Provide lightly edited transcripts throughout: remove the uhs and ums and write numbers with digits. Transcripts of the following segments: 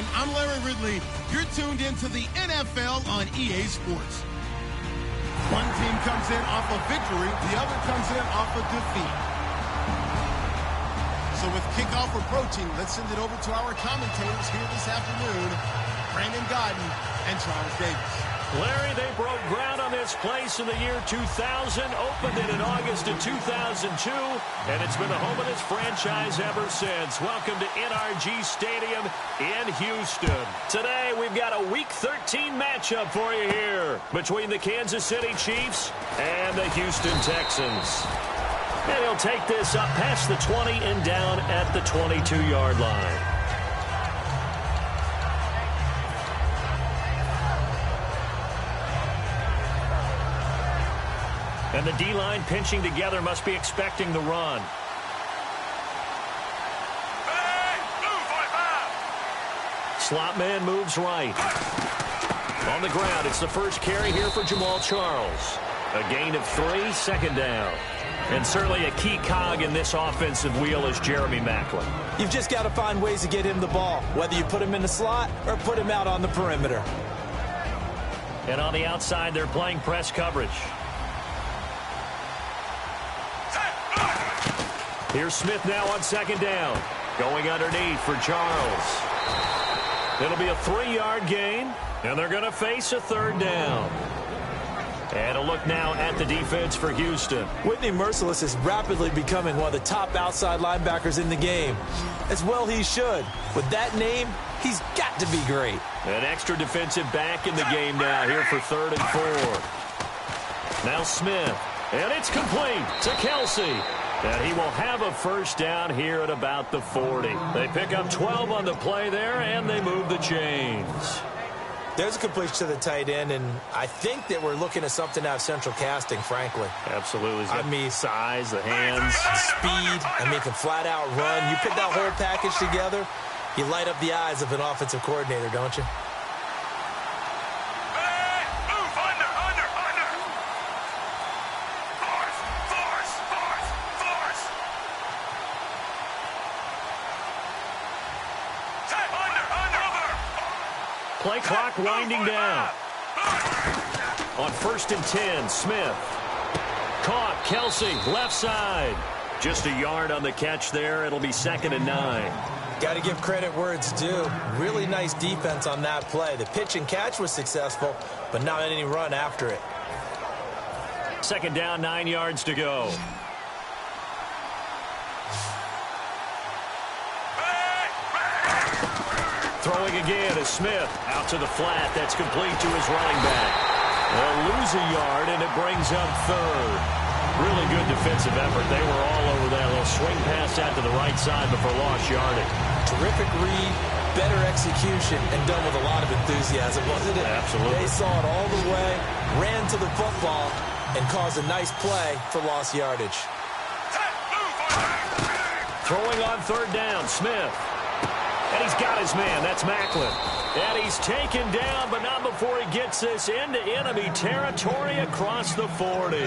everyone. I'm Larry Ridley. You're tuned into the NFL on EA Sports. One team comes in off a victory, the other comes in off a defeat. So with kickoff approaching, let's send it over to our commentators here this afternoon, Brandon Godden and Charles Davis. Larry, they broke ground on this place in the year 2000, opened it in August of 2002, and it's been the home of this franchise ever since. Welcome to NRG Stadium in Houston. Today, we've got a Week 13 matchup for you here between the Kansas City Chiefs and the Houston Texans. And he'll take this up past the 20 and down at the 22-yard line. And the D-line pinching together must be expecting the run. Slot man moves right. On the ground, it's the first carry here for Jamal Charles. A gain of 3, second down. And certainly a key cog in this offensive wheel is Jeremy Maclin. You've just got to find ways to get him the ball, whether you put him in the slot or put him out on the perimeter. And on the outside, they're playing press coverage. Here's Smith now on second down. Going underneath for Charles. It'll be a 3-yard gain, and they're going to face a third down. And a look now at the defense for Houston. Whitney Mercilus is rapidly becoming one of the top outside linebackers in the game. As well he should. With that name, he's got to be great. An extra defensive back in the game now here for 3rd and 4. Now Smith. And it's complete to Kelsey. And he will have a first down here at about the 40. They pick up 12 on the play there, and they move the chains. There's a completion to the tight end, and I think that we're looking at something out of central casting, frankly. Absolutely. I mean, size, the hands. Speed. I mean, can flat out run. You put that whole package together, you light up the eyes of an offensive coordinator, don't you? Play clock winding down. On 1st and 10, Smith. Caught, Kelsey, left side. Just a yard on the catch there. It'll be 2nd and 9. Got to give credit where it's due. Really nice defense on that play. The pitch and catch was successful, but not any run after it. 2nd down, 9 yards to go. Throwing again is Smith. Out to the flat. That's complete to his running back. They'll lose a yard, and it brings up 3rd. Really good defensive effort. They were all over that little swing pass out to the right side before lost yardage. Terrific read, better execution, and done with a lot of enthusiasm, wasn't it? Absolutely. They saw it all the way, ran to the football, and caused a nice play for lost yardage. Throwing on 3rd down, Smith. And he's got his man. That's Maclin. And he's taken down, but not before he gets this into enemy territory across the 40.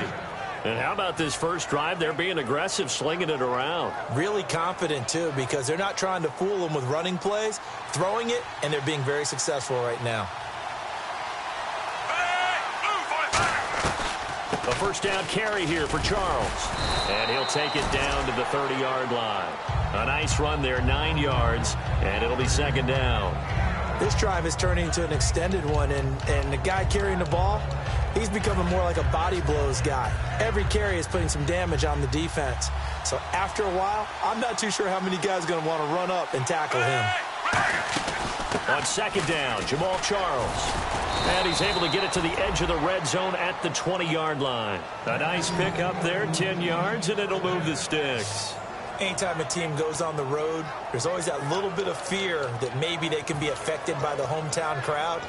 And how about this first drive? They're being aggressive, slinging it around. Really confident, too, because they're not trying to fool them with running plays, throwing it, and they're being very successful right now. A first down carry here for Charles. And he'll take it down to the 30-yard line. A nice run there, 9 yards, and it'll be 2nd down. This drive is turning into an extended one, and the guy carrying the ball, he's becoming more like a body blows guy. Every carry is putting some damage on the defense. So after a while, I'm not too sure how many guys are going to want to run up and tackle him. On 2nd down, Jamal Charles. And he's able to get it to the edge of the red zone at the 20-yard line. A nice pick up there, 10 yards, and it'll move the sticks. Anytime a team goes on the road, there's always that little bit of fear that maybe they can be affected by the hometown crowd.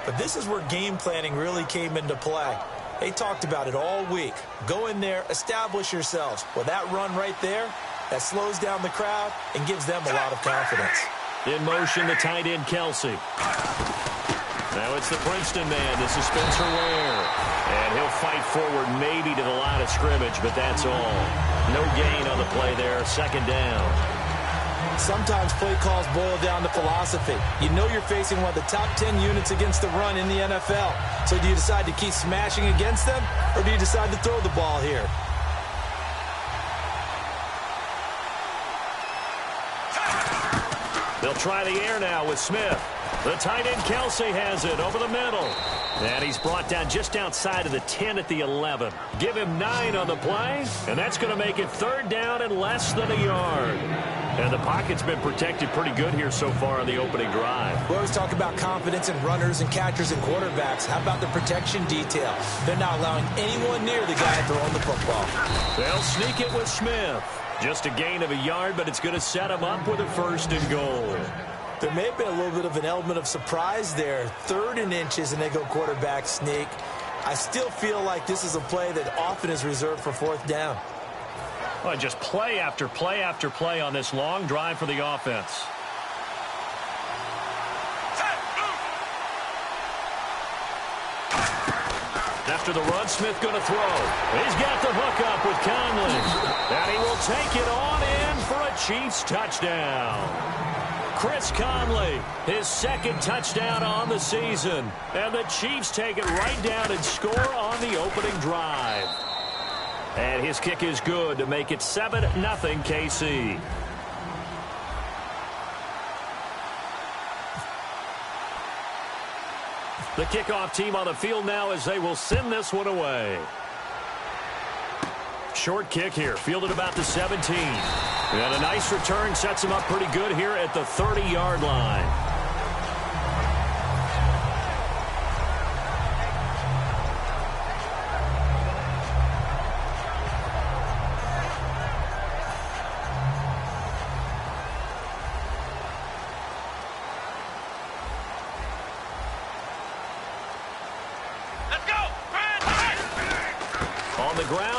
But this is where game planning really came into play. They talked about it all week. Go in there, establish yourselves. Well, that run right there, that slows down the crowd and gives them a lot of confidence. In motion, the tight end, Kelsey. Now it's the Princeton man. This is Spencer Ware. And he'll fight forward maybe to the line of scrimmage, but that's all. No gain on the play there. 2nd down. Sometimes play calls boil down to philosophy. You know you're facing one of the top 10 units against the run in the NFL. So do you decide to keep smashing against them, or do you decide to throw the ball here? They'll try the air now with Smith. The tight end Kelsey has it over the middle. And he's brought down just outside of the 10 at the 11. Give him 9 on the play, and that's going to make it 3rd down and less than a yard. And the pocket's been protected pretty good here so far on the opening drive. We always talk about confidence in runners and catchers and quarterbacks. How about the protection detail? They're not allowing anyone near the guy throwing the football. They'll sneak it with Smith. Just a gain of a yard, but it's going to set him up with a 1st and goal. There may have been a little bit of an element of surprise there. 3rd and inches, and they go quarterback sneak. I still feel like this is a play that often is reserved for 4th down. Well, just play after play after play on this long drive for the offense. After the run, Smith going to throw. He's got the hook up with Conley. And he will take it on in for a Chiefs touchdown. Chris Conley, his 2nd touchdown on the season. And the Chiefs take it right down and score on the opening drive. And his kick is good to make it 7-0 KC. The kickoff team on the field now as they will send this one away. Short kick here, fielded about the 17. And a nice return sets him up pretty good here at the 30-yard line.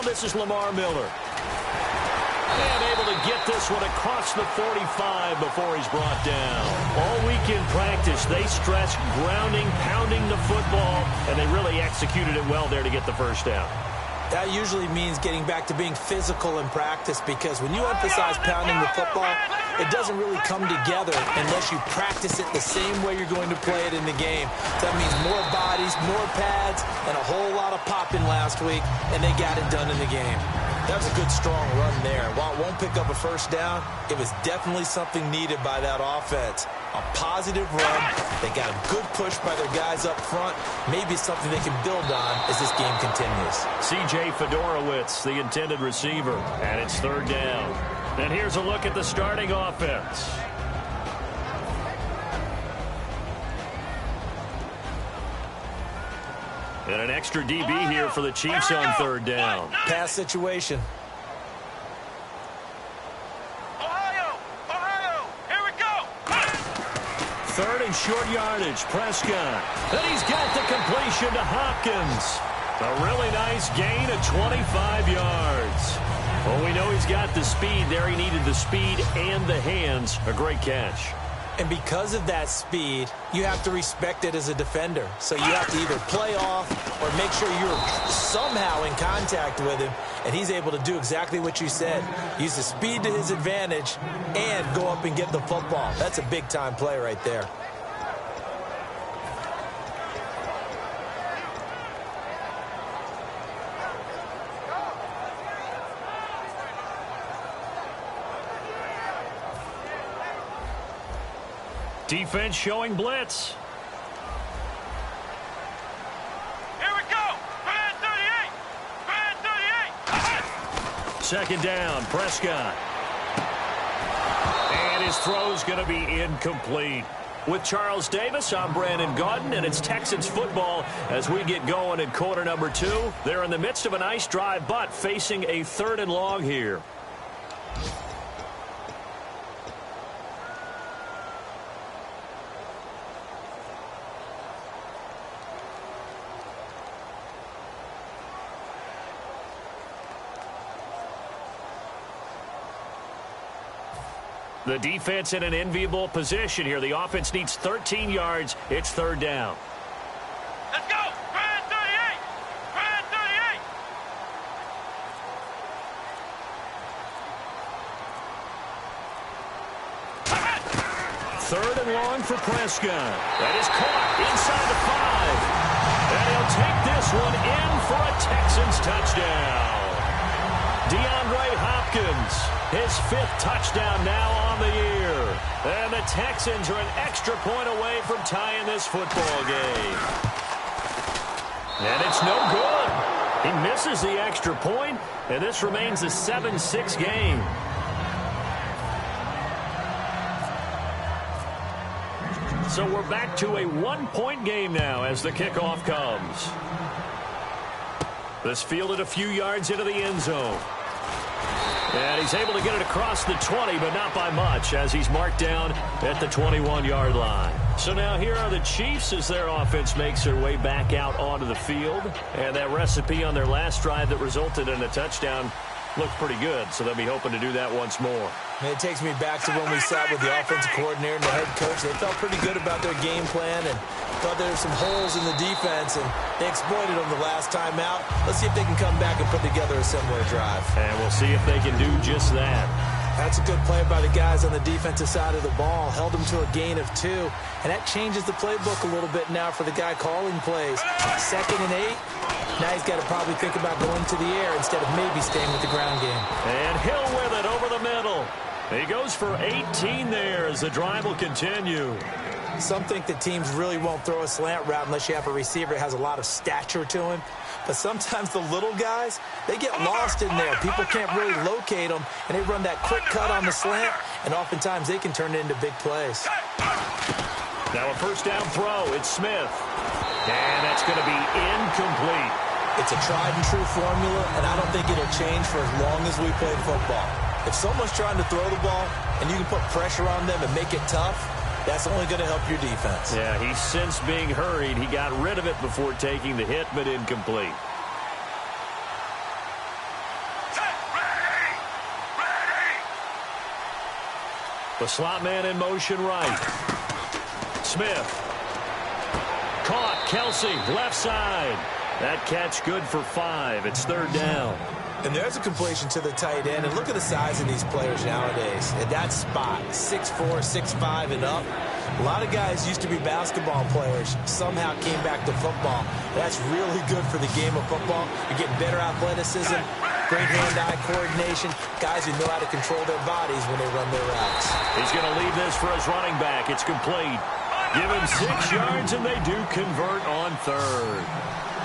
This is Lamar Miller. And able to get this one across the 45 before he's brought down. All week in practice, they stressed grounding, pounding the football, and they really executed it well there to get the 1st down. That usually means getting back to being physical in practice, because when you emphasize pounding the football, it doesn't really come together unless you practice it the same way you're going to play it in the game. That means more bodies, more pads, and a whole lot of popping last week, and they got it done in the game. That was a good, strong run there. While it won't pick up a 1st down, it was definitely something needed by that offense. A positive run. They got a good push by their guys up front. Maybe it's something they can build on as this game continues. C.J. Fedorowicz, the intended receiver, and it's 3rd down. And here's a look at the starting offense. And an extra DB here for the Chiefs on 3rd down. Pass situation. Ohio, here we go. 3rd and short yardage, Prescott. And he's got the completion to Hopkins. A really nice gain of 25 yards. Well, we know he's got the speed there. He needed the speed and the hands. A great catch. And because of that speed, you have to respect it as a defender. So you have to either play off or make sure you're somehow in contact with him. And he's able to do exactly what you said. Use the speed to his advantage and go up and get the football. That's a big-time play right there. Defense showing blitz. Here we go. Brand 38. Brand 38. 2nd down, Prescott. And his throw's going to be incomplete. With Charles Davis, I'm Brandon Gaudin, and it's Texans football as we get going in quarter number 2. They're in the midst of a nice drive, but facing a 3rd and long here. The defense in an enviable position here. The offense needs 13 yards. It's 3rd down. Let's go. Brand 38. Brand 38. 3rd and long for Prescott. That is caught inside the 5. And he'll take this one in for a Texans touchdown. DeAndre Hopkins, his 5th touchdown now on the year. And the Texans are an extra point away from tying this football game. And it's no good. He misses the extra point, and this remains a 7-6 game. So we're back to a 1-point game now as the kickoff comes. This fielded a few yards into the end zone. And he's able to get it across the 20, but not by much, as he's marked down at the 21-yard line. So now here are the Chiefs as their offense makes their way back out onto the field. And that recipe on their last drive that resulted in a touchdown looked pretty good, so they'll be hoping to do that once more. And it takes me back to when we sat with the offensive coordinator and the head coach. They felt pretty good about their game plan and thought there were some holes in the defense, and they exploited them the last time out. Let's see if they can come back and put together a similar drive. And we'll see if they can do just that. That's a good play by the guys on the defensive side of the ball. Held them to a gain of 2. And that changes the playbook a little bit now for the guy calling plays. 2nd and 8. Now he's got to probably think about going to the air instead of maybe staying with the ground game. And Hill with it over the middle. He goes for 18 there as the drive will continue. Some think that teams really won't throw a slant route unless you have a receiver that has a lot of stature to him. But sometimes the little guys, they get lost in there. People can't really locate them, and they run that quick cut on the slant, and oftentimes they can turn it into big plays. Now a 1st down throw. It's Smith. And that's going to be incomplete. It's a tried-and-true formula, and I don't think it'll change for as long as we play football. If someone's trying to throw the ball, and you can put pressure on them and make it tough, that's only going to help your defense. Yeah, he's since being hurried. He got rid of it before taking the hit, but incomplete. The slot man in motion right. Smith. Caught. Kelsey, left side. That catch good for 5. It's 3rd down. And there's a completion to the tight end. And look at the size of these players nowadays. At that spot, 6'4", 6'5", and up. A lot of guys used to be basketball players. Somehow came back to football. That's really good for the game of football. You're getting better athleticism, great hand-eye coordination. Guys who know how to control their bodies when they run their routes. He's going to leave this for his running back. It's complete. Give him 6 yards, and they do convert on 3rd.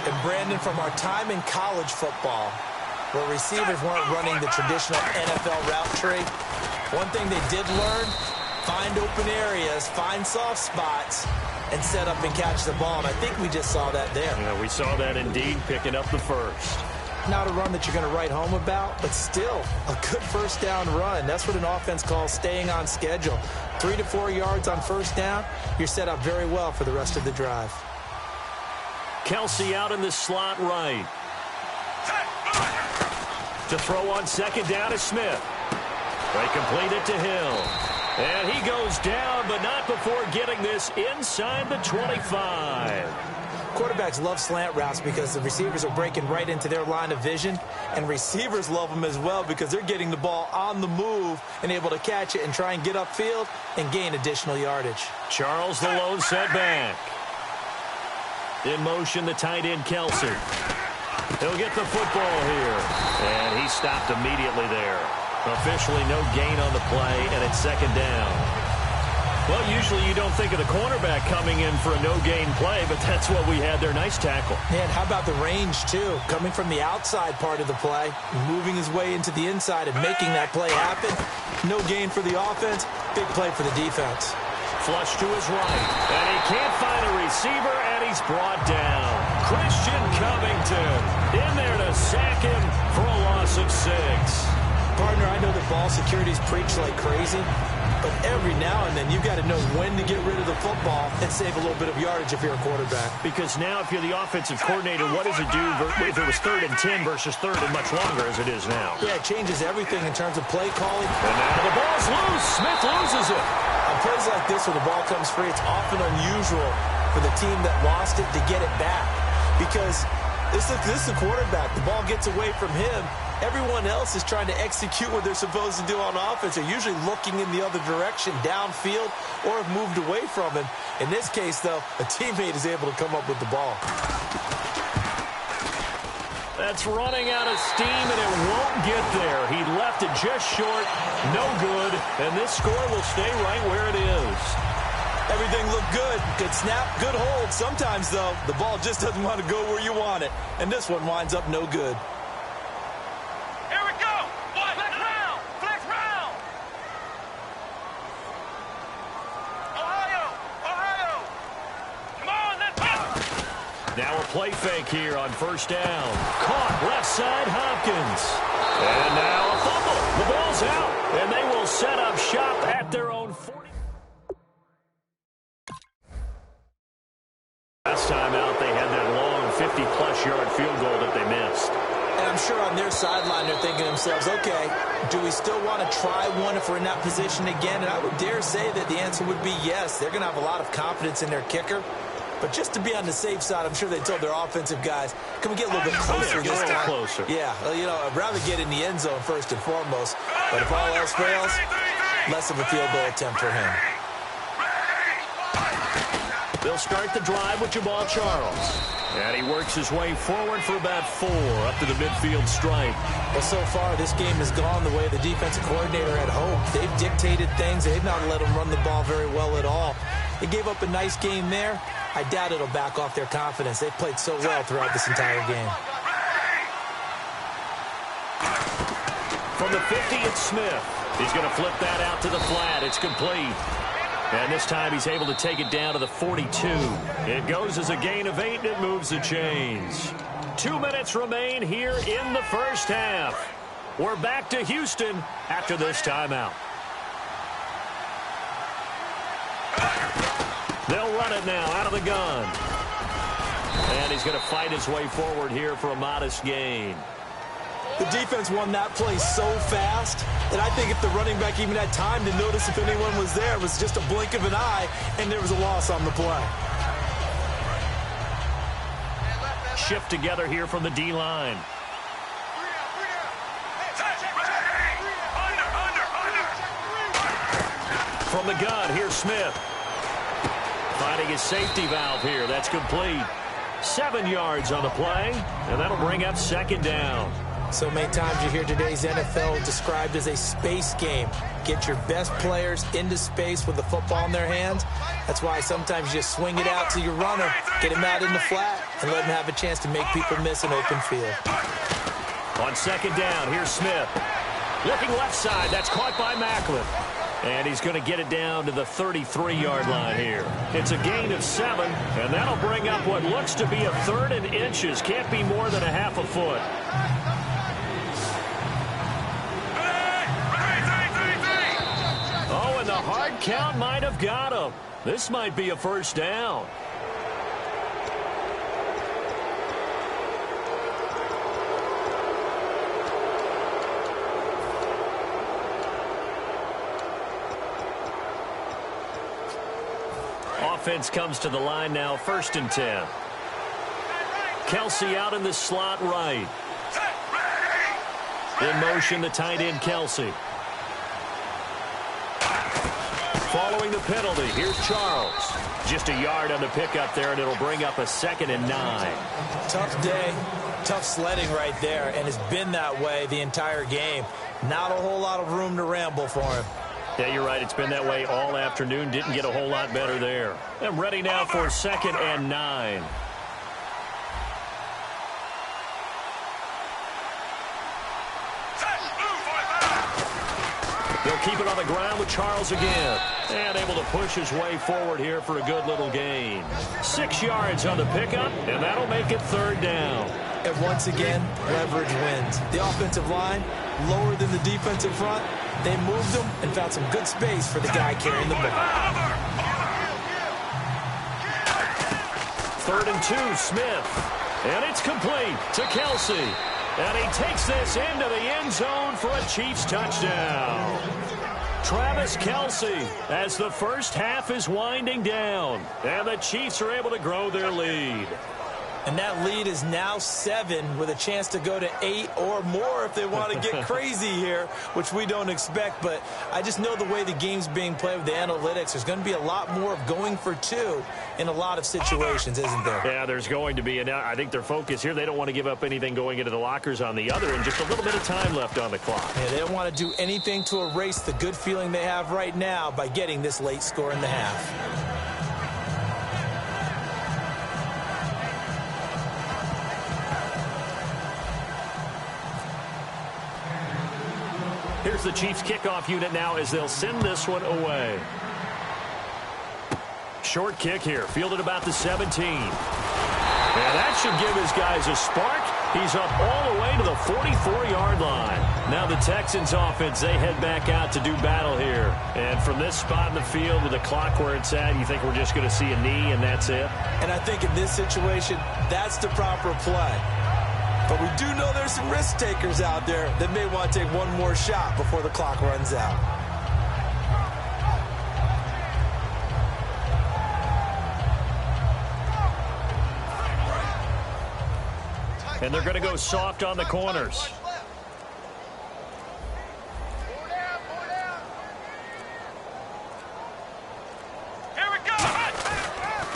And Brandon, from our time in college football, where receivers weren't running the traditional NFL route tree, one thing they did learn, find open areas, find soft spots, and set up and catch the ball. And I think we just saw that there. Yeah, we saw that indeed, picking up the 1st. Not a run that you're going to write home about, but still a good 1st down run. That's what an offense calls staying on schedule. 3 to 4 yards on 1st down, you're set up very well for the rest of the drive. Kelsey out in the slot right. To throw on 2nd down is Smith. They complete it to Hill. And he goes down, but not before getting this inside the 25. Quarterbacks love slant routes because the receivers are breaking right into their line of vision, and receivers love them as well because they're getting the ball on the move and able to catch it and try and get upfield and gain additional yardage. Charles, the lone setback. In motion, the tight end, Kelsey. He'll get the football here. And he stopped immediately there. Officially no gain on the play, and it's 2nd down. Well, usually you don't think of the cornerback coming in for a no-gain play, but that's what we had there. Nice tackle. Man, how about the range, too? Coming from the outside part of the play, moving his way into the inside and making that play happen. No gain for the offense, big play for the defense. Flush to his right, and he can't find a receiver, and he's brought down. Christian Covington in there to sack him for a loss of 6. Partner, I know that ball security's preached like crazy, but every now and then you've got to know when to get rid of the football and save a little bit of yardage if you're a quarterback. Because now if you're the offensive coordinator, what does it do if it was 3rd and 10 versus 3rd and much longer as it is now? Yeah, it changes everything in terms of play calling. And now the ball's loose. Smith loses it. On plays like this where the ball comes free, it's often unusual for the team that lost it to get it back. Because This is the quarterback. The ball gets away from him. Everyone else is trying to execute what they're supposed to do on offense. They're usually looking in the other direction, downfield, or have moved away from him. In this case, though, a teammate is able to come up with the ball. That's running out of steam, and it won't get there. He left it just short, no good, and this score will stay right where it is. Everything looked good. Good snap, good hold. Sometimes, though, the ball just doesn't want to go where you want it, and this one winds up no good. Here we go. Flex round. Flex round. Ohio. Come on, let's go. Now a play fake here on first down. Caught left side, Hopkins. And now a fumble. The ball's out, and they will set up shop at their own 40. Last time out, they had that long 50-plus yard field goal that they missed. And I'm sure on their sideline they're thinking to themselves, okay, do we still want to try one if we're in that position again? And I would dare say that the answer would be yes. They're going to have a lot of confidence in their kicker. But just to be on the safe side, I'm sure they told their offensive guys, can we get a little bit closer this time? Closer. Yeah, well, you know, I'd rather get in the end zone first and foremost. But if all else fails, less of a field goal attempt for him. They'll start the drive with Jamal Charles. And he works his way forward for about 4 up to the midfield stripe. Well, so far, this game has gone the way the defensive coordinator had hoped. They've dictated things. They've not let him run the ball very well at all. They gave up a nice game there. I doubt it'll back off their confidence. They've played so well throughout this entire game. From the 50, it's Smith. He's going to flip that out to the flat. It's complete. And this time he's able to take it down to the 42. It goes as a gain of 8, and it moves the chains. 2 minutes remain here in the first half. We're back to Houston after this timeout. They'll run it now out of the gun. And he's going to fight his way forward here for a modest gain. The defense won that play so fast that I think if the running back even had time to notice if anyone was there, it was just a blink of an eye, and there was a loss on the play. Shift together here from the D-line. From the gun, here's Smith. Finding his safety valve here. That's complete. 7 yards on the play, and that'll bring up second down. So many times you hear today's NFL described as a space game. Get your best players into space with the football in their hands. That's why sometimes you just swing it out to your runner, get him out in the flat, and let him have a chance to make people miss an open field. On second down, here's Smith. Looking left side, that's caught by Macklin. And he's going to get it down to the 33-yard line here. It's a gain of 7, and that'll bring up what looks to be a 3rd and inches. Can't be more than a half a foot. Oh, and the hard count might have got him. This might be a first down. Offense comes to the line now, 1st and 10. Kelsey out in the slot right. In motion, the tight end, Kelsey. Following the penalty, here's Charles. Just a yard on the pickup there, and it'll bring up a 2nd and 9. Tough day, tough sledding right there, and it's been that way the entire game. Not a whole lot of room to ramble for him. Yeah, you're right. It's been that way all afternoon. Didn't get a whole lot better there. I'm ready now for 2nd and 9. They'll keep it on the ground with Charles again. And able to push his way forward here for a good little gain. 6 yards on the pickup, and that'll make it 3rd down. And once again, leverage wins. The offensive line, lower than the defensive front. They moved them and found some good space for the guy carrying the ball. 3rd and 2, Smith. And it's complete to Kelsey. And he takes this into the end zone for a Chiefs touchdown. Travis Kelsey as the first half is winding down. And the Chiefs are able to grow their lead. And that lead is now 7 with a chance to go to 8 or more if they want to get crazy here, which we don't expect. But I just know the way the game's being played with the analytics, there's going to be a lot more of going for 2 in a lot of situations, isn't there? Yeah, there's going to be. And I think their focus here, they don't want to give up anything going into the lockers on the other, and just a little bit of time left on the clock. Yeah, they don't want to do anything to erase the good feeling they have right now by getting this late score in the half. Here's the Chiefs kickoff unit now as they'll send this one away. Short kick here, fielded about the 17. And that should give his guys a spark. He's up all the way to the 44-yard line. Now the Texans offense, they head back out to do battle here. And from this spot in the field with the clock where it's at, you think we're just going to see a knee and that's it? And I think in this situation, that's the proper play. But we do know there's some risk takers out there that may want to take one more shot before the clock runs out. And they're going to go soft on the corners. Here we go.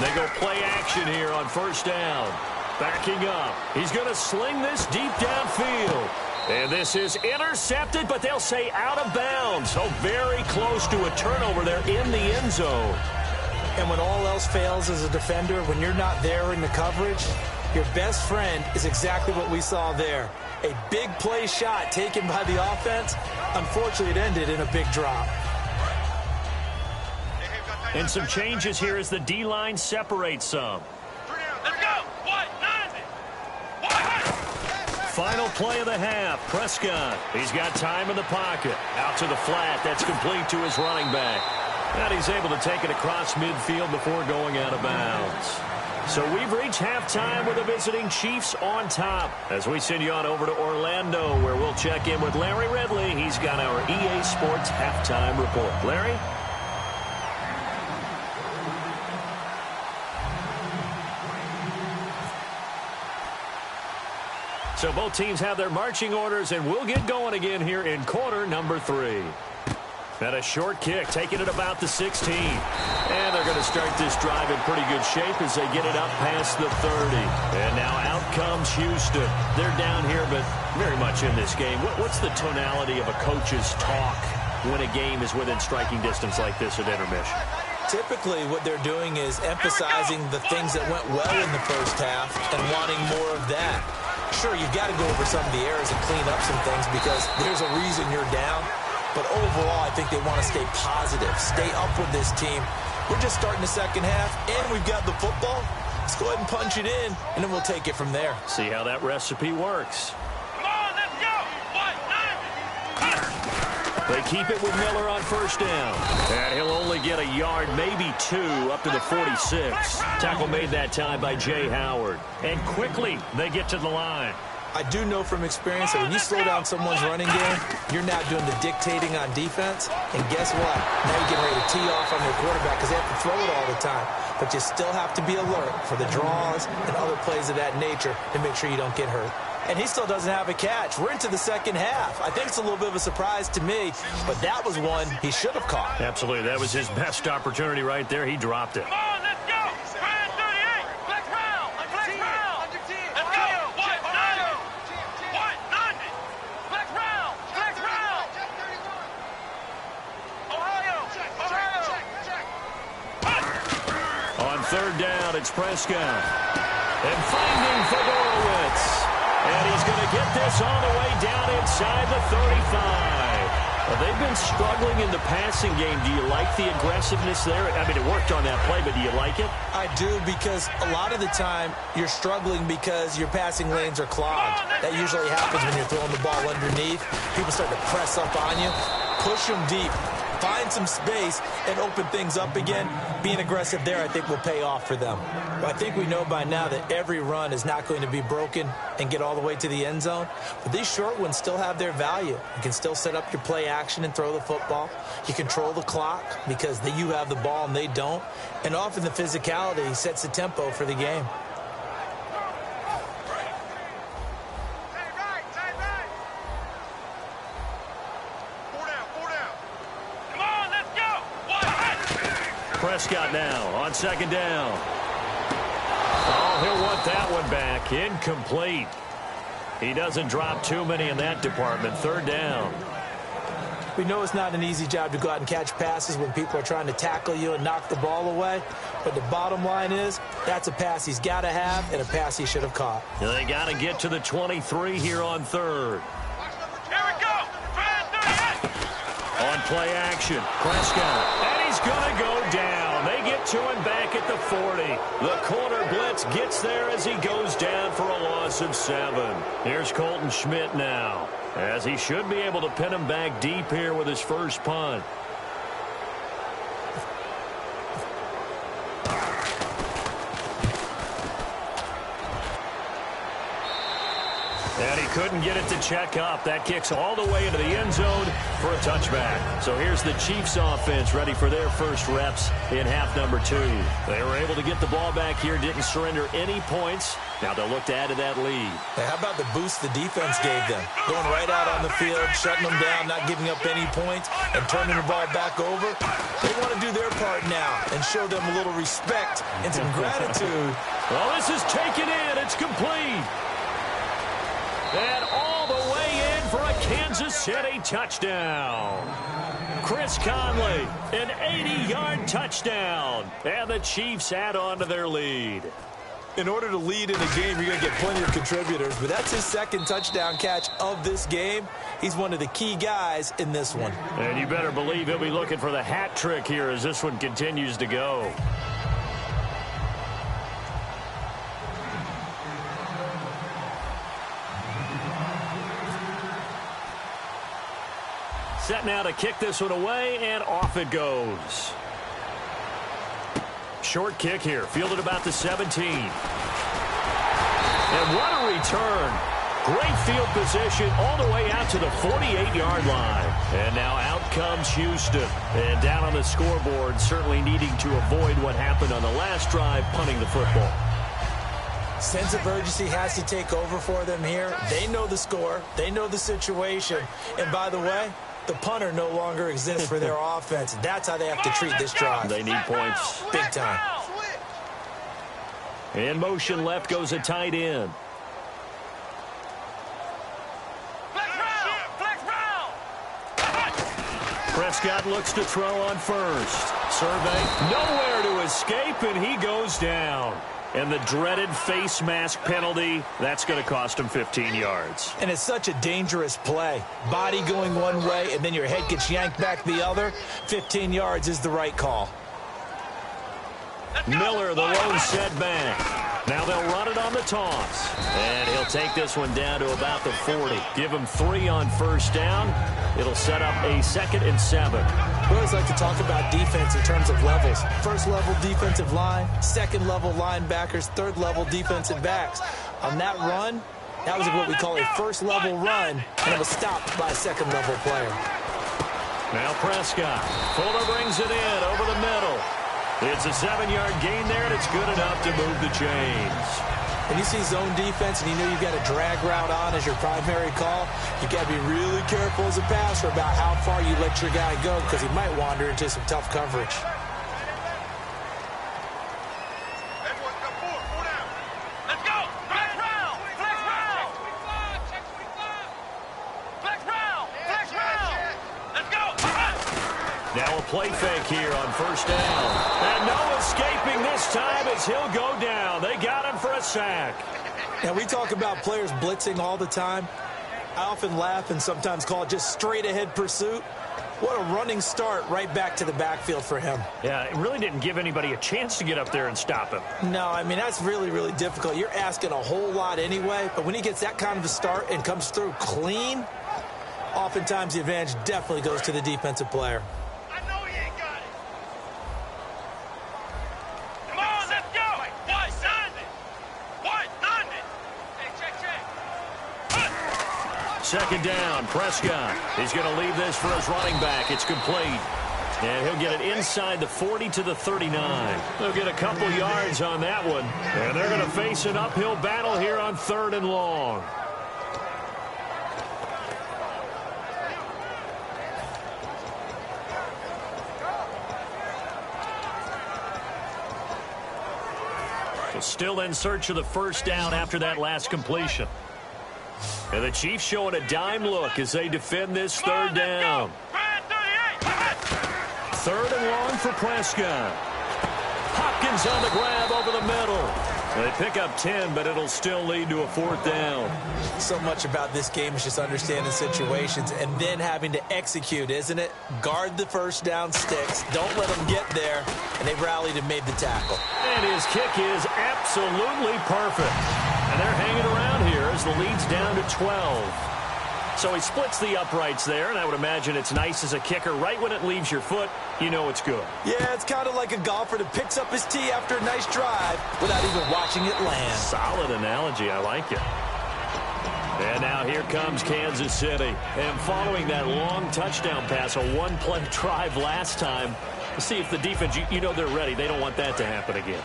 They go play action here on first down. Backing up. He's going to sling this deep downfield. And this is intercepted, but they'll say out of bounds. So very close to a turnover there in the end zone. And when all else fails as a defender, when you're not there in the coverage, your best friend is exactly what we saw there. A big play shot taken by the offense. Unfortunately, it ended in a big drop. And some changes here as the D-line separates some. Let's go. What? 90. What? Final play of the half. Prescott. He's got time in the pocket. Out to the flat. That's complete to his running back. And he's able to take it across midfield before going out of bounds. So we've reached halftime with the visiting Chiefs on top. As we send you on over to Orlando, where we'll check in with Larry Ridley. He's got our EA Sports halftime report. Larry? So both teams have their marching orders, and we'll get going again here in quarter number 3. And a short kick, taking it about the 16. And they're going to start this drive in pretty good shape as they get it up past the 30. And now out comes Houston. They're down here, but very much in this game. What's the tonality of a coach's talk when a game is within striking distance like this at intermission? Typically, what they're doing is emphasizing the things that went well in the first half and wanting more of that. Sure, you've got to go over some of the errors and clean up some things because there's a reason you're down. But overall, I think they want to stay positive, stay up with this team. We're just starting the second half, and we've got the football. Let's go ahead and punch it in, and then we'll take it from there. See how that recipe works. Come on, let's go. What? 90. They keep it with Miller on first down. And he'll only get a yard, maybe 2, up to the 46. Tackle made that time by Jay Howard. And quickly, they get to the line. I do know from experience that when you slow down someone's running game, you're now doing the dictating on defense. And guess what? Now you're getting ready to tee off on their quarterback because they have to throw it all the time. But you still have to be alert for the draws and other plays of that nature to make sure you don't get hurt. And he still doesn't have a catch. We're into the second half. I think it's a little bit of a surprise to me, but that was one he should have caught. Absolutely. That was his best opportunity right there. He dropped it. Come on, let's go. Brand 38. Flex round. Flex round. Let's go. What? 90. What? 90. Flex round. Flex round. Ohio. On third down, it's Prescott. And finding Fedorowicz. And he's going to get this all the way down inside the 35. Well, they've been struggling in the passing game. Do you like the aggressiveness there? I mean, it worked on that play, but do you like it? I do, because a lot of the time you're struggling because your passing lanes are clogged. That usually happens when you're throwing the ball underneath. People start to press up on you. Push them deep. Find some space and open things up again. Being aggressive there, I think, will pay off for them. But I think we know by now that every run is not going to be broken and get all the way to the end zone. But these short ones still have their value. You can still set up your play action and throw the football. You control the clock because you have the ball and they don't. And often the physicality sets the tempo for the game. Prescott now on second down. Oh, he'll want that one back. Incomplete. He doesn't drop too many in that department. Third down. We know it's not an easy job to go out and catch passes when people are trying to tackle you and knock the ball away. But the bottom line is, that's a pass he's got to have and a pass he should have caught. They got to get to the 23 here on third. Here we go. On play action, Prescott. And he's going to go down. They get to him back at the 40. The corner blitz gets there as he goes down for a loss of 7. Here's Colton Schmidt now, as he should be able to pin him back deep here with his first punt. And he couldn't get it to check up. That kicks all the way into the end zone for a touchback. So here's the Chiefs offense ready for their first reps in half number 2. They were able to get the ball back here, didn't surrender any points. Now they'll look to add to that lead. Hey, how about the boost the defense gave them? Going right out on the field, shutting them down, not giving up any points, and turning the ball back over. They want to do their part now and show them a little respect and some gratitude. Well, this is taken in. It's complete. And all the way in for a Kansas City touchdown. Chris Conley, an 80-yard touchdown. And the Chiefs add on to their lead. In order to lead in a game, you're going to get plenty of contributors, but that's his second touchdown catch of this game. He's one of the key guys in this one. And you better believe he'll be looking for the hat trick here as this one continues to go. Set now to kick this one away, and off it goes. Short kick here, fielded about the 17. And what a return. Great field position all the way out to the 48-yard line. And now out comes Houston. And down on the scoreboard, certainly needing to avoid what happened on the last drive, punting the football. Sense of urgency has to take over for them here. They know the score. They know the situation. And by the way, the punter no longer exists for their offense. That's how they have to treat this drive. They need points. Big time. In motion left goes a tight end. Prescott looks to throw on first. Survey, nowhere to escape, and he goes down. And the dreaded face mask penalty, that's going to cost him 15 yards. And it's such a dangerous play. Body going one way, and then your head gets yanked back the other. 15 yards is the right call. Miller, the low setback. Now they'll run it on the toss. And he'll take this one down to about the 40. Give him 3 on first down. It'll set up a 2nd and 7. We always like to talk about defense in terms of levels. First level defensive line, second level linebackers, third level defensive backs. On that run, that was what we call a first level run, and it was stopped by a second level player. Now Prescott. Fuller brings it in over the middle. It's a 7-yard gain there, and it's good enough to move the chains. When you see zone defense and you know you've got a drag route on as your primary call, you got to be really careful as a passer about how far you let your guy go because he might wander into some tough coverage. Let's go. Flex round. Flex round. Flex round. Flex round. Let's go. Now a play fake here on first down. And no escaping this time as he'll go down. They got him for a sack. Now, we talk about players blitzing all the time. I often laugh and sometimes call it just straight-ahead pursuit. What a running start right back to the backfield for him. Yeah, it really didn't give anybody a chance to get up there and stop him. No, I mean, that's really, really difficult. You're asking a whole lot anyway, but when he gets that kind of a start and comes through clean, oftentimes the advantage definitely goes to the defensive player. Second down, Prescott. He's going to leave this for his running back. It's complete. And he'll get it inside the 40 to the 39. They'll get a couple yards on that one. And they're going to face an uphill battle here on 3rd and long. still in search of the first down after that last completion. And the Chiefs showing a dime look as they defend this third down. Third and long for Prescott. Hopkins on the grab over the middle. They pick up 10, but it'll still lead to a fourth down. So much about this game is just understanding situations and then having to execute, isn't it? Guard the first down sticks. Don't let them get there. And they rallied and made the tackle. And his kick is absolutely perfect. And they're hanging around here as the lead's down to 12. So he splits the uprights there, and I would imagine it's nice as a kicker. Right when it leaves your foot, you know it's good. Yeah, it's kind of like a golfer that picks up his tee after a nice drive without even watching it land. Solid analogy. I like it. And now here comes Kansas City. And following that long touchdown pass, a one-play drive last time, see if the defense, you know they're ready. They don't want that to happen again.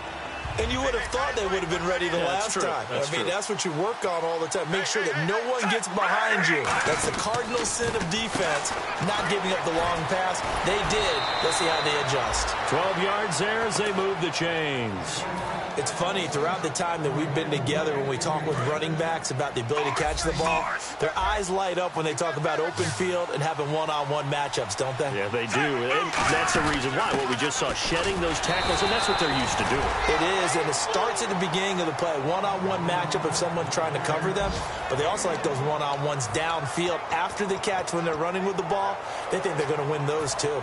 And you would have thought they would have been ready the last time. That's what you work on all the time. Make sure that no one gets behind you. That's the cardinal sin of defense, not giving up the long pass. They did. Let's see how they adjust. 12 yards there as they move the chains. It's funny, throughout the time that we've been together, when we talk with running backs about the ability to catch the ball, their eyes light up when they talk about open field and having one-on-one matchups, don't they? Yeah, they do. And that's the reason why. What we just saw, shedding those tackles, and that's what they're used to doing. It is, and it starts at the beginning of the play. One-on-one matchup if someone's trying to cover them, but they also like those one-on-ones downfield after the catch when they're running with the ball. They think they're going to win those too.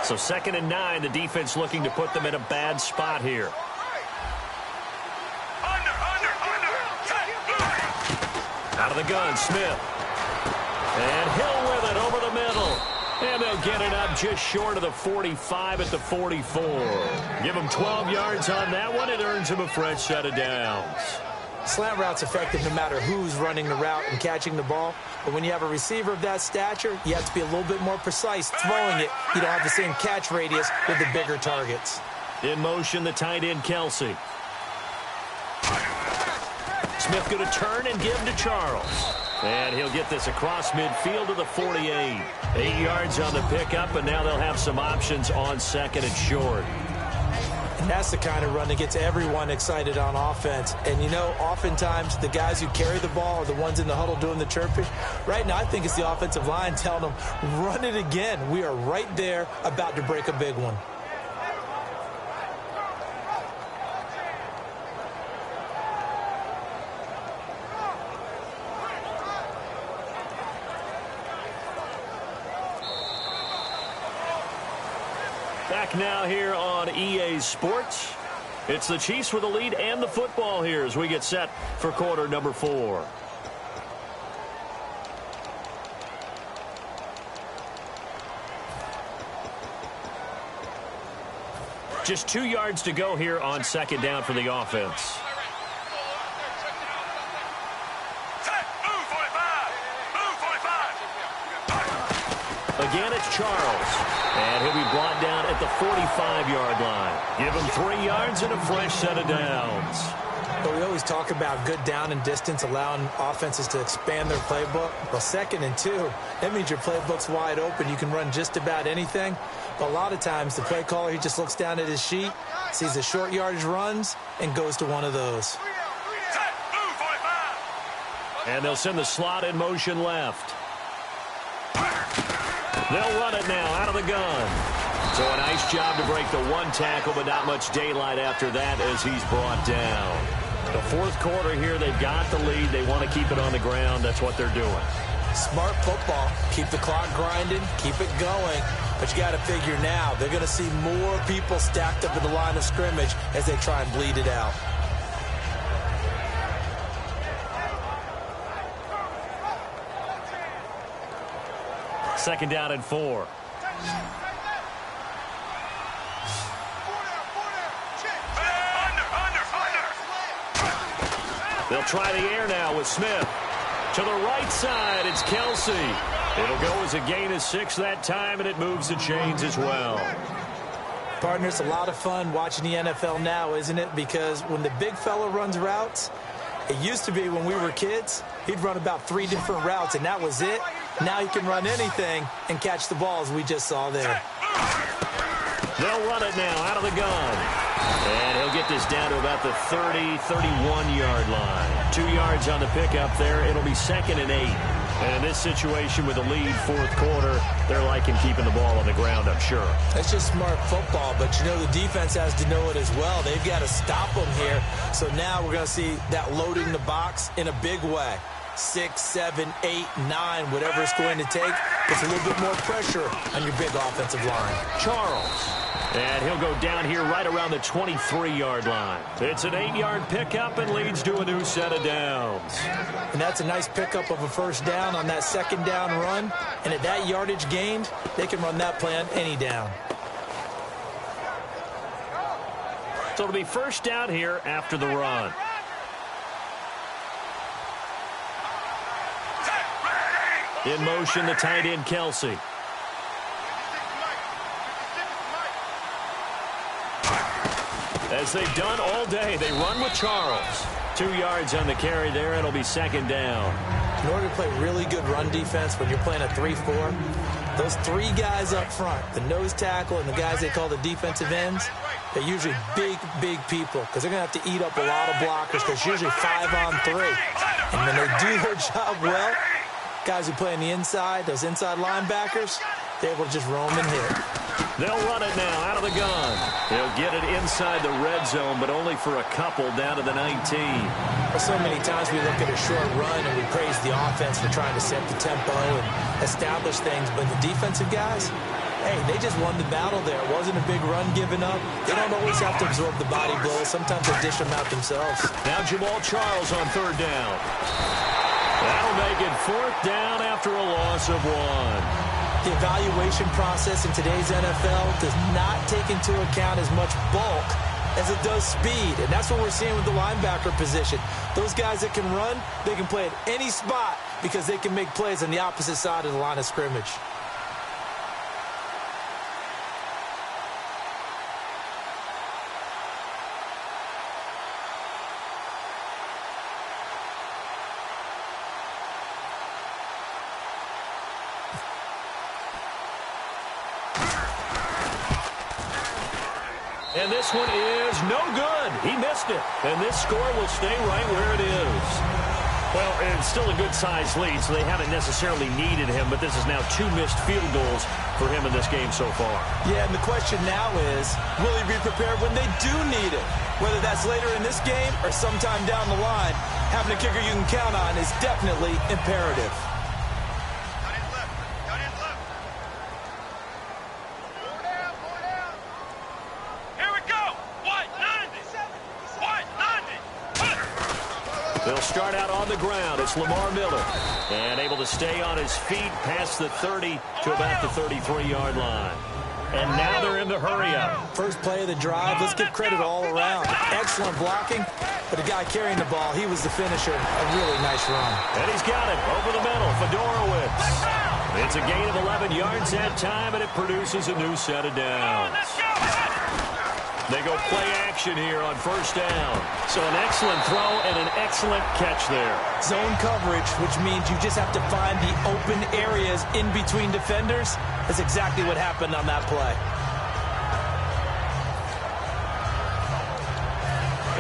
So 2nd and 9, the defense looking to put them in a bad spot here. Out of the gun, Smith. And Hill with it over the middle. And they'll get it up just short of the 45 at the 44. Give them 12 yards on that one. It earns them a fresh set of downs. Slant route's effective no matter who's running the route and catching the ball. But when you have a receiver of that stature, you have to be a little bit more precise throwing it. You don't have the same catch radius with the bigger targets. In motion, the tight end, Kelsey. Smith going to turn and give to Charles. And he'll get this across midfield to the 48. 8 yards on the pickup, and now they'll have some options on 2nd and short. And that's the kind of run that gets everyone excited on offense. And, you know, oftentimes the guys who carry the ball are the ones in the huddle doing the chirping. Right now, I think it's the offensive line telling them, run it again. We are right there about to break a big one. Back now here on EA Sports. It's the Chiefs with the lead and the football here as we get set for quarter number 4. Just 2 yards to go here on 2nd down for the offense. Again, it's Charles. And he'll be brought down at the 45-yard line. Give him 3 yards and a fresh set of downs. But we always talk about good down and distance, allowing offenses to expand their playbook. Well, 2nd and 2, that means your playbook's wide open. You can run just about anything. But a lot of times, the play caller, he just looks down at his sheet, sees the short yardage runs, and goes to one of those. And they'll send the slot in motion left. They'll run it now out of the gun. So a nice job to break the one tackle, but not much daylight after that as he's brought down. The 4th quarter here, they've got the lead. They want to keep it on the ground. That's what they're doing. Smart football. Keep the clock grinding. Keep it going. But you got to figure now, they're going to see more people stacked up at the line of scrimmage as they try and bleed it out. Second down and 4. They'll try the air now with Smith. To the right side, it's Kelsey. It'll go as a gain of 6 that time, and it moves the chains as well. Partner, it's a lot of fun watching the NFL now, isn't it? Because when the big fella runs routes, it used to be when we were kids, he'd run about 3 different routes, and that was it. Now he can run anything and catch the ball, as we just saw there. They'll run it now out of the gun. And he'll get this down to about the 30, 31-yard line. 2 yards on the pickup there. It'll be 2nd and 8. And in this situation with a lead fourth quarter, they're liking keeping the ball on the ground, I'm sure. That's just smart football, but you know the defense has to know it as well. They've got to stop them here. So now we're going to see that loading the box in a big way. 6, 7, 8, 9, whatever it's going to take. Puts a little bit more pressure on your big offensive line. Charles. And he'll go down here right around the 23-yard line. It's an 8-yard pickup and leads to a new set of downs. And that's a nice pickup of a first down on that second down run. And at that yardage gained, they can run that play on any down. So it'll be first down here after the run. In motion, the tight end, Kelsey. As they've done all day, they run with Charles. 2 yards on the carry there. It'll be 2nd down. In order to play really good run defense when you're playing a 3-4, those 3 guys up front, the nose tackle and the guys they call the defensive ends, they're usually big, big people because they're going to have to eat up a lot of blockers because it's usually 5 on 3. And when they do their job well, guys who play on the inside, those inside linebackers, they're able to just roam and hit. They'll run it now out of the gun. They'll get it inside the red zone, but only for a couple down to the 19. Well, so many times we look at a short run and we praise the offense for trying to set the tempo and establish things, but the defensive guys, hey, they just won the battle there. It wasn't a big run given up. They don't always have to absorb the body blows. Sometimes they dish them out themselves. Now Jamal Charles on 3rd down. That'll make it 4th down after a loss of 1. The evaluation process in today's NFL does not take into account as much bulk as it does speed. And that's what we're seeing with the linebacker position. Those guys that can run, they can play at any spot because they can make plays on the opposite side of the line of scrimmage. And this one is no good. He missed it. And this score will stay right where it is. Well, it's still a good-sized lead, so they haven't necessarily needed him, but this is now 2 missed field goals for him in this game so far. Yeah, and the question now is, will he be prepared when they do need it? Whether that's later in this game or sometime down the line, having a kicker you can count on is definitely imperative. They'll start out on the ground. It's Lamar Miller. And able to stay on his feet past the 30 to about the 33-yard line. And now they're in the hurry-up. First play of the drive. Let's give credit all around. Excellent blocking. But the guy carrying the ball, he was the finisher. A really nice run. And he's got it over the middle. Fedorowicz. It's a gain of 11 yards that time, and it produces a new set of downs. They go play action here on first down. So an excellent throw and an excellent catch there. Zone coverage, which means you just have to find the open areas in between defenders. That's exactly what happened on that play.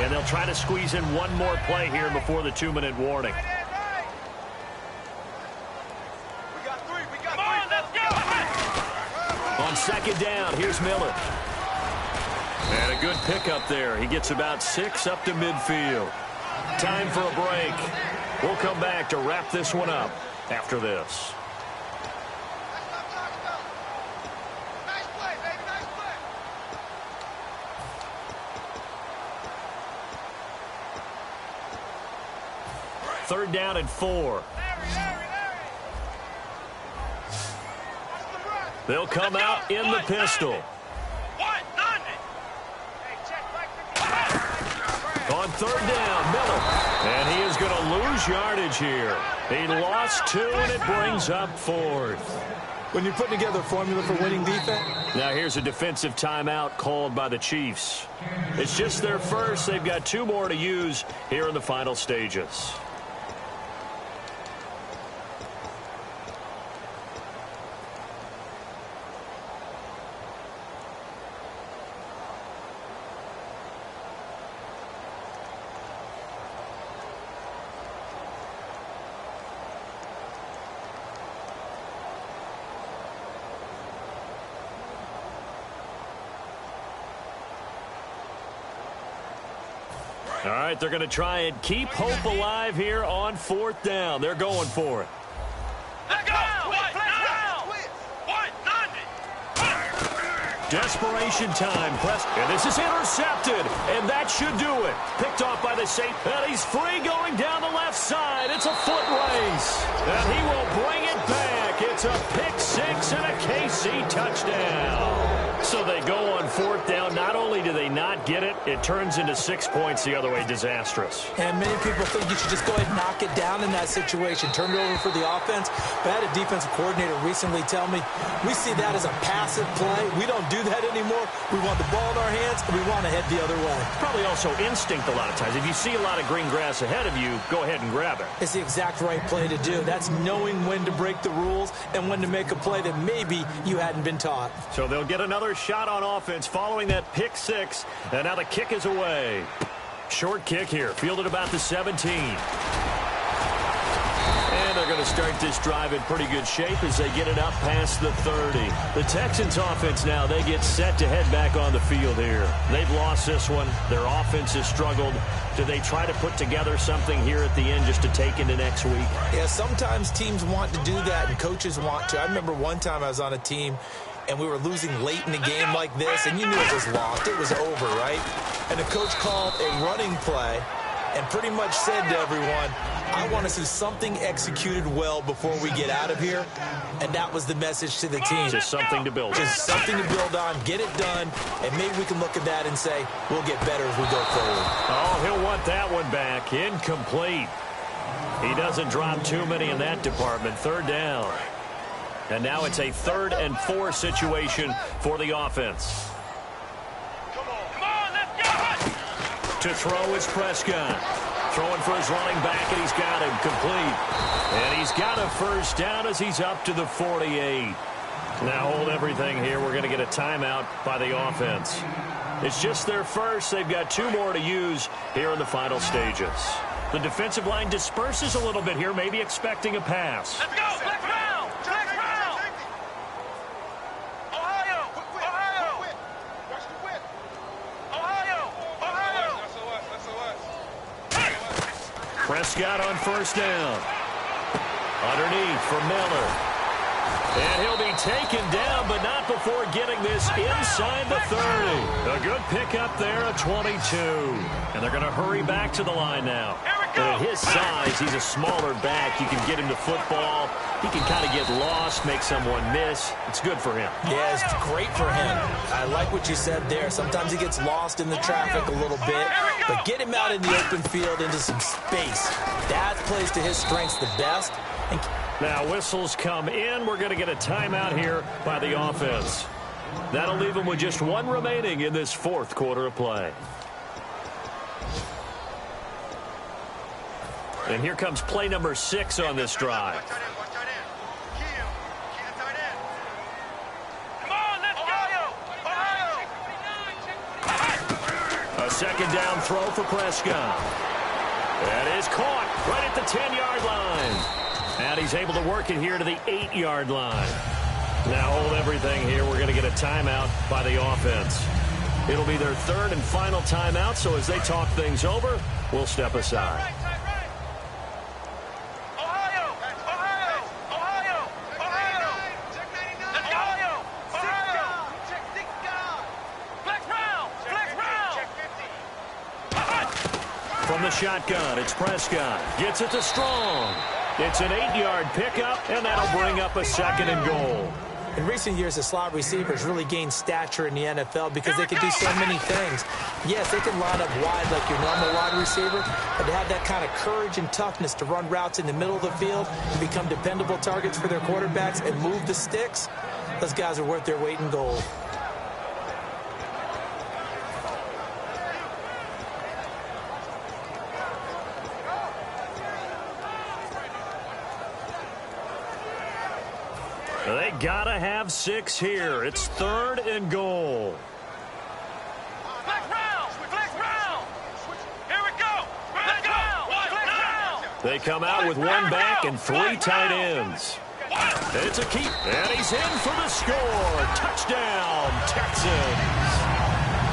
And they'll try to squeeze in one more play here before the 2-minute warning. On second down, here's Miller. And a good pickup there. He gets about 6 up to midfield. Time for a break. We'll come back to wrap this one up after this. Third down and 4. They'll come out in the pistol. On third down, Miller. And he is going to lose yardage here. He lost 2, and it brings up 4th. When you're putting together a formula for winning defense. Now here's a defensive timeout called by the Chiefs. It's just their first. They've got 2 more to use here in the final stages. All right, they're going to try and keep hope alive here on 4th down. They're going for it. Let's go! Desperation time. And this is intercepted. And that should do it. Picked off by the safety. And he's free going down the left side. It's a foot race. And he will bring it back. It's a pick 6 and a KC touchdown. So they go on 4th down. Not only do they not get it, it turns into 6 points the other way. Disastrous. And many people think you should just go ahead and knock it down in that situation. Turn it over for the offense. But I had a defensive coordinator recently tell me, we see that as a passive play. We don't do that anymore. We want the ball in our hands, and we want to head the other way. Probably also instinct a lot of times. If you see a lot of green grass ahead of you, go ahead and grab it. It's the exact right play to do. That's knowing when to break the rules and when to make a play that maybe you hadn't been taught. So they'll get another shot on offense following that pick 6, and now the kick is away. Short kick here, fielded about the 17. And they're going to start this drive in pretty good shape as they get it up past the 30. The Texans offense now, they get set to head back on the field here. They've lost this one. Their offense has struggled. Do they try to put together something here at the end just to take into next week? Yeah, sometimes teams want to do that and coaches want to. I remember one time I was on a team and we were losing late in a game like this, and you knew it was lost. It was over, right? And the coach called a running play and pretty much said to everyone, I want to see something executed well before we get out of here. And that was the message to the team. Just something to build on. Just something to build on, get it done, and maybe we can look at that and say, we'll get better as we go forward. Oh, he'll want that one back. Incomplete. He doesn't drop too many in that department. 3rd down. And now it's a 3rd and 4 situation for the offense. Come on, let's go! To throw is Prescott. Throwing for his running back, and he's got him complete. And he's got a 1st down as he's up to the 48. Now hold everything here. We're going to get a timeout by the offense. It's just their first. They've got 2 more to use here in the final stages. The defensive line disperses a little bit here, maybe expecting a pass. Let's go! Flex round! Flex round! Ohio! Ohio! Watch the whip! Ohio! Ohio! Prescott on 1st down. Underneath for Miller. And he'll be taken down, but not before getting this inside the 30. A good pickup there at 22. And they're going to hurry back to the line now. And at his size, he's a smaller back. You can get him to football. He can kind of get lost, make someone miss. It's good for him. Yeah, it's great for him. I like what you said there. Sometimes he gets lost in the traffic a little bit, but get him out in the open field into some space. That plays to his strengths the best. Now whistles come in. We're going to get a timeout here by the offense. That'll leave them with just 1 remaining in this 4th quarter of play. And here comes play number 6 on this drive. A 2nd down throw for Prescott. That is caught right at the 10-yard line. And he's able to work it here to the 8-yard line. Now hold everything here. We're going to get a timeout by the offense. It'll be their 3rd and final timeout, so as they talk things over, we'll step aside. From the shotgun, it's Prescott. Gets it to Strong. It's an 8-yard pickup, and that'll bring up a 2nd and goal. In recent years, the slot receivers really gained stature in the NFL because they can do so many things. Yes, they can line up wide like your normal wide receiver, but to have that kind of courage and toughness to run routes in the middle of the field and become dependable targets for their quarterbacks and move the sticks, those guys are worth their weight in gold. They gotta have 6 here. It's 3rd and goal. Flex round! Flex round! Here we go! Flex round! Flex round! They come out with 1 back and 3 tight ends. It's a keep, and he's in for the score. Touchdown, Texans.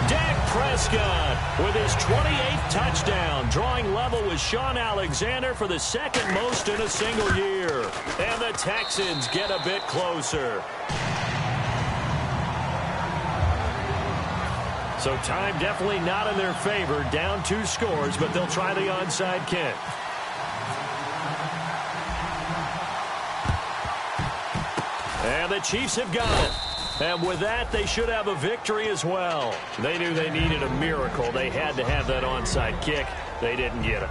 Dak Prescott with his 28th touchdown, drawing level with Sean Alexander for the second most in a single year. And the Texans get a bit closer. So time definitely not in their favor, down 2 scores, but they'll try the onside kick. And the Chiefs have got it. And with that, they should have a victory as well. They knew they needed a miracle. They had to have that onside kick. They didn't get it.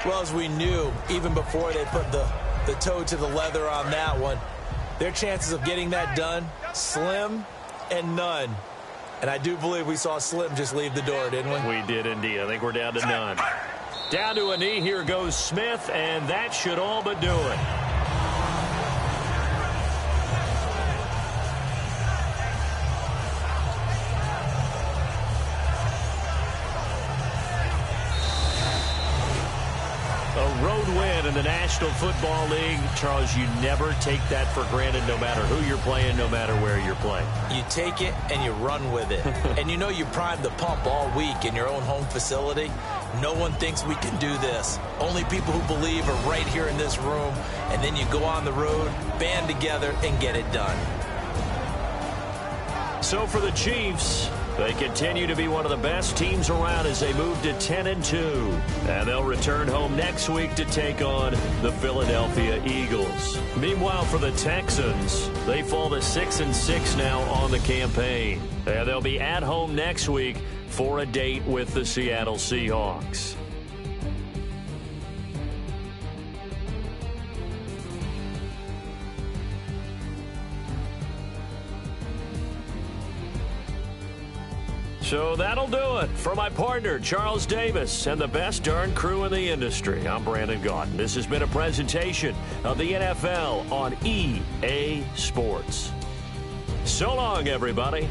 Well, as we knew, even before they put the toe to the leather on that one, their chances of getting that done, slim and none. And I do believe we saw Slim just leave the door, didn't we? We did indeed. I think we're down to none. Down to a knee. Here goes Smith, and that should all but do it. A road win in the National Football League. Charles, you never take that for granted no matter who you're playing, no matter where you're playing. You take it and you run with it. And you know you primed the pump all week in your own home facility. No one thinks we can do this. Only people who believe are right here in this room. And then you go on the road, band together, and get it done. So for the Chiefs, they continue to be one of the best teams around as they move to 10-2. And they'll return home next week to take on the Philadelphia Eagles. Meanwhile, for the Texans, they fall to 6-6 now on the campaign. And they'll be at home next week for a date with the Seattle Seahawks. So that'll do it. For my partner, Charles Davis, and the best darn crew in the industry, I'm Brandon Gaudin. This has been a presentation of the NFL on EA Sports. So long, everybody.